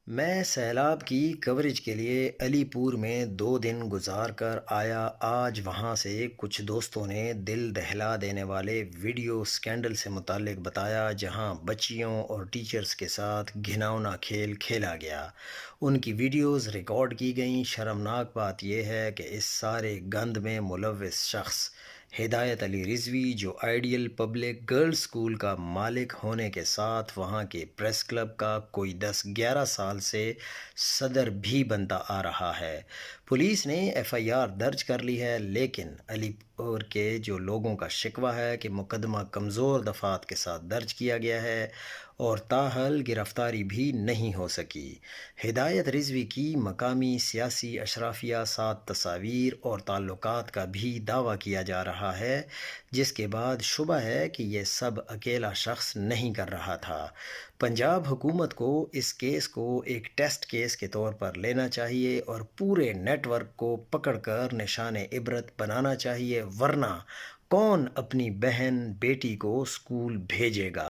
میں سیلاب کی کوریج کے لیے علی پور میں 2 دن گزار کر آیا۔ آج وہاں سے کچھ دوستوں نے دل دہلا دینے والے ویڈیو سکینڈل سے متعلق بتایا جہاں بچیوں اور ٹیچرز کے ساتھ گھناؤنا کھیل کھیلا گیا۔ ان کی ویڈیوز ریکارڈ کی گئیں۔ شرمناک بات یہ ہے کہ اس سارے گند میں ملوث شخص ہدایت علی رضوی، جو آئیڈیل پبلک گرلز اسکول کا مالک ہونے کے ساتھ وہاں کے پریس کلب کا کوئی 10-11 سال سے صدر بھی بنتا آ رہا ہے۔ پولیس نے FIR درج کر لی ہے، لیکن علی پور کے جو لوگوں کا شکوہ ہے کہ مقدمہ کمزور دفعات کے ساتھ درج کیا گیا ہے اور تاحال گرفتاری بھی نہیں ہو سکی۔ ہدایت رضوی کی مقامی سیاسی اشرافیہ ساتھ تصاویر اور تعلقات کا بھی دعویٰ کیا جا رہا ہے، جس کے بعد شبہ ہے کہ یہ سب اکیلا شخص نہیں کر رہا تھا۔ پنجاب حکومت کو اس کیس کو ایک ٹیسٹ کیس کے طور پر لینا چاہیے اور پورے نیٹ ورک کو پکڑ کر نشان عبرت بنانا چاہیے، ورنہ کون اپنی بہن بیٹی کو اسکول بھیجے گا؟